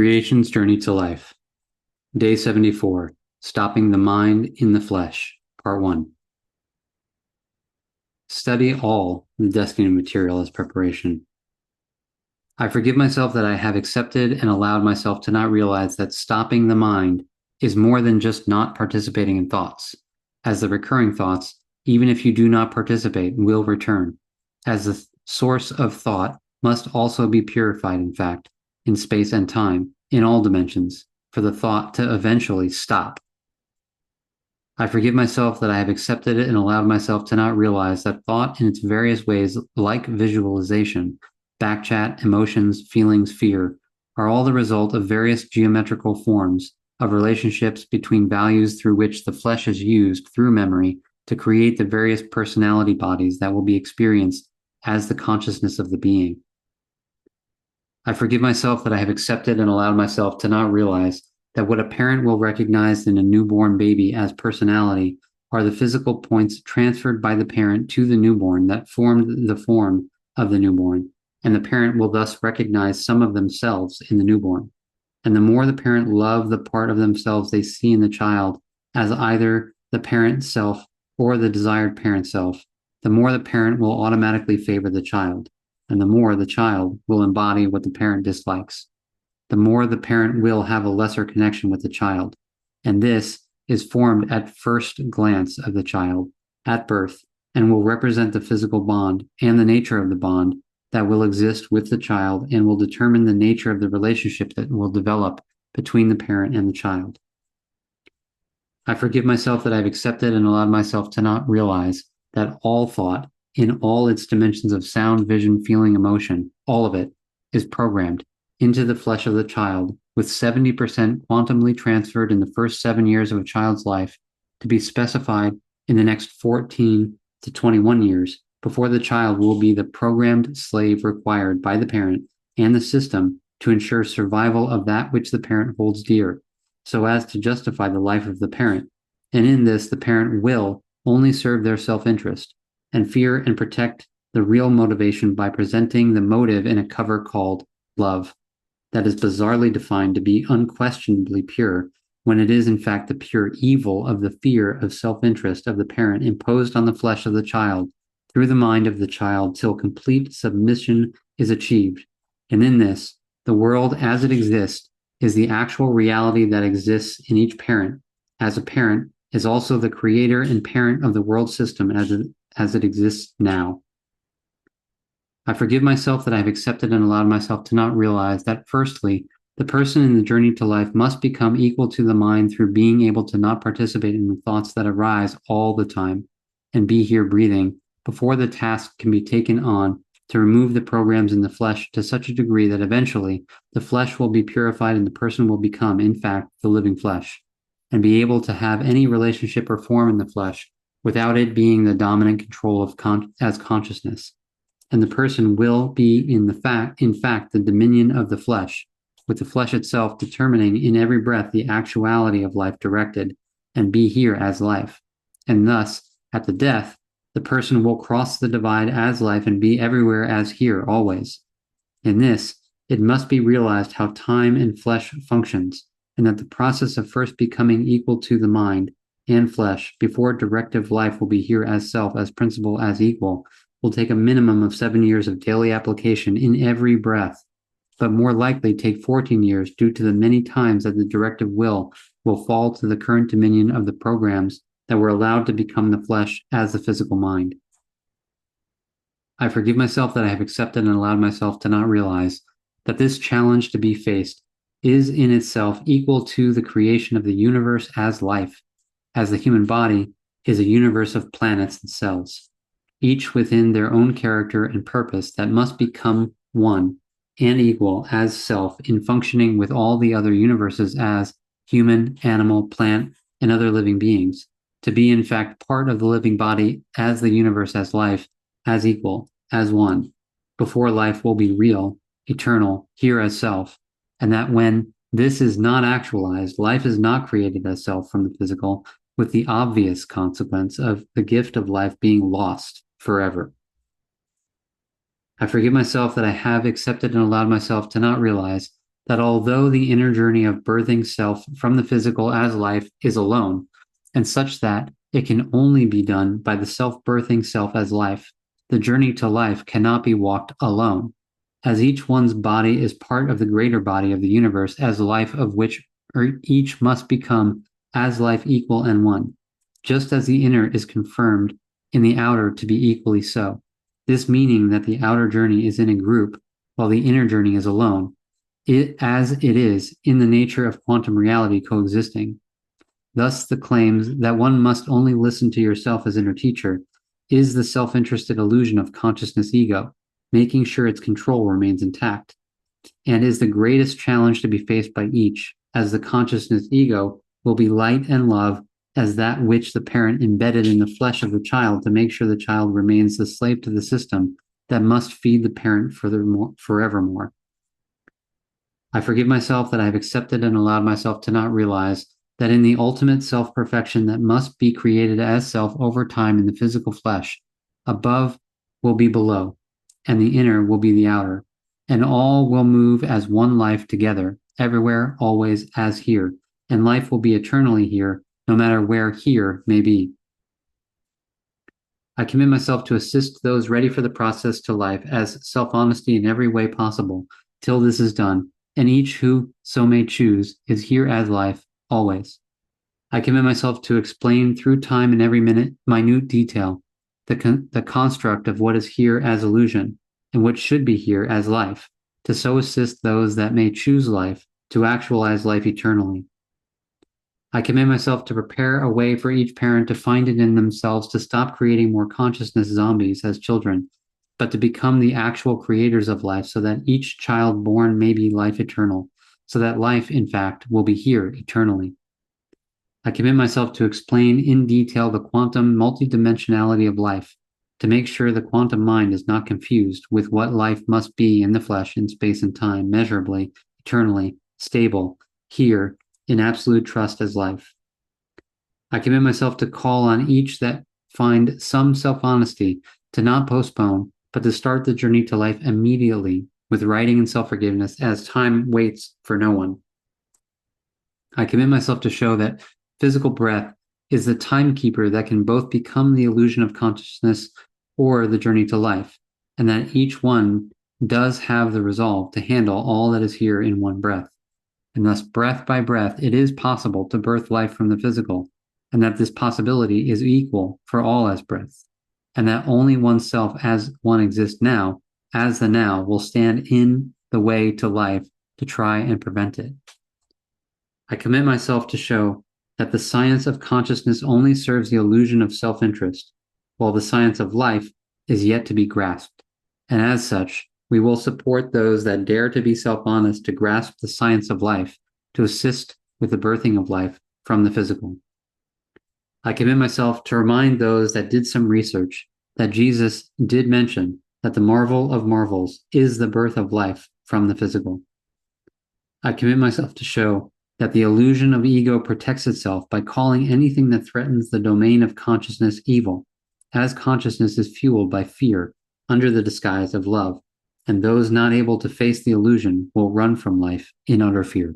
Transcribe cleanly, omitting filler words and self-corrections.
Creation's Journey to Life. Day 74, Stopping the Mind in the Flesh, Part 1. Study all the destiny material as preparation. I forgive myself that I have accepted and allowed myself to not realize that stopping the mind is more than just not participating in thoughts, as the recurring thoughts, even if you do not participate, will return, as the source of thought must also be purified, in fact, in space and time, in all dimensions, for the thought to eventually stop. I forgive myself that I have accepted it and allowed myself to not realize that thought in its various ways, like visualization, backchat, emotions, feelings, fear, are all the result of various geometrical forms of relationships between values through which the flesh is used through memory to create the various personality bodies that will be experienced as the consciousness of the being. I forgive myself that I have accepted and allowed myself to not realize that what a parent will recognize in a newborn baby as personality are the physical points transferred by the parent to the newborn that formed the form of the newborn, and the parent will thus recognize some of themselves in the newborn. And the more the parent love the part of themselves they see in the child as either the parent self or the desired parent self, the more the parent will automatically favor the child, and the more the child will embody what the parent dislikes. The more the parent will have a lesser connection with the child. And this is formed at first glance of the child at birth and will represent the physical bond and the nature of the bond that will exist with the child and will determine the nature of the relationship that will develop between the parent and the child. I forgive myself that I've accepted and allowed myself to not realize that all thought in all its dimensions of sound, vision, feeling, emotion, all of it is programmed into the flesh of the child, with 70% quantumly transferred in the first 7 years of a child's life to be specified in the next 14 to 21 years before the child will be the programmed slave required by the parent and the system to ensure survival of that which the parent holds dear, so as to justify the life of the parent. And in this, the parent will only serve their self-interest and fear and protect the real motivation by presenting the motive in a cover called love, that is bizarrely defined to be unquestionably pure, when it is in fact the pure evil of the fear of self-interest of the parent imposed on the flesh of the child through the mind of the child till complete submission is achieved. And in this, the world as it exists is the actual reality that exists in each parent, as a parent is also the creator and parent of the world system as it exists now. I forgive myself that I have accepted and allowed myself to not realize that, firstly, the person in the journey to life must become equal to the mind through being able to not participate in the thoughts that arise all the time and be here breathing before the task can be taken on to remove the programs in the flesh to such a degree that eventually the flesh will be purified and the person will become, in fact, the living flesh, and be able to have any relationship or form in the flesh without it being the dominant control of as consciousness. And the person will be in fact the dominion of the flesh, with the flesh itself determining in every breath the actuality of life directed, and be here as life. And thus, at the death, the person will cross the divide as life and be everywhere as here always. In this, it must be realized how time and flesh functions, and that the process of first becoming equal to the mind and flesh before directive life will be here as self, as principle, as equal, will take a minimum of 7 years of daily application in every breath, but more likely take 14 years due to the many times that the directive will fall to the current dominion of the programs that were allowed to become the flesh as the physical mind. I forgive myself that I have accepted and allowed myself to not realize that this challenge to be faced is in itself equal to the creation of the universe as life, as the human body is a universe of planets and cells, each within their own character and purpose that must become one and equal as self in functioning with all the other universes as human, animal, plant, and other living beings, to be in fact part of the living body as the universe as life, as equal, as one, before life will be real, eternal, here as self, and that when this is not actualized, life is not created as self from the physical, with the obvious consequence of the gift of life being lost forever. I forgive myself that I have accepted and allowed myself to not realize that although the inner journey of birthing self from the physical as life is alone, and such that it can only be done by the self-birthing self as life, the journey to life cannot be walked alone, as each one's body is part of the greater body of the universe as life of which each must become as life equal and one, just as the inner is confirmed in the outer to be equally so. This meaning that the outer journey is in a group, while the inner journey is alone, as it is in the nature of quantum reality coexisting. Thus, the claims that one must only listen to yourself as inner teacher is the self-interested illusion of consciousness ego, making sure its control remains intact, and is the greatest challenge to be faced by each, as the consciousness ego will be light and love as that which the parent embedded in the flesh of the child to make sure the child remains the slave to the system that must feed the parent forevermore. I forgive myself that I have accepted and allowed myself to not realize that in the ultimate self-perfection that must be created as self over time in the physical flesh, above will be below, and the inner will be the outer, and all will move as one life together, everywhere, always, as here, and life will be eternally here, no matter where here may be. I commit myself to assist those ready for the process to life as self-honesty in every way possible, till this is done, and each who so may choose is here as life, always. I commit myself to explain through time in every minute detail the construct of what is here as illusion and what should be here as life, to so assist those that may choose life to actualize life eternally. I commit myself to prepare a way for each parent to find it in themselves to stop creating more consciousness zombies as children, but to become the actual creators of life so that each child born may be life eternal, so that life, in fact, will be here eternally. I commit myself to explain in detail the quantum multidimensionality of life, to make sure the quantum mind is not confused with what life must be in the flesh in space and time, measurably, eternally, stable, here, in absolute trust as life. I commit myself to call on each that find some self-honesty to not postpone, but to start the journey to life immediately with writing and self-forgiveness as time waits for no one. I commit myself to show that physical breath is the timekeeper that can both become the illusion of consciousness or the journey to life, and that each one does have the resolve to handle all that is here in one breath. And thus, breath by breath, it is possible to birth life from the physical, and that this possibility is equal for all as breaths, and that only oneself as one exists now, as the now, will stand in the way to life to try and prevent it. I commit myself to show that the science of consciousness only serves the illusion of self-interest, while the science of life is yet to be grasped, and as such, we will support those that dare to be self-honest to grasp the science of life, to assist with the birthing of life from the physical. I commit myself to remind those that did some research that Jesus did mention that the marvel of marvels is the birth of life from the physical. I commit myself to show that the illusion of ego protects itself by calling anything that threatens the domain of consciousness evil, as consciousness is fueled by fear under the disguise of love, and those not able to face the illusion will run from life in utter fear.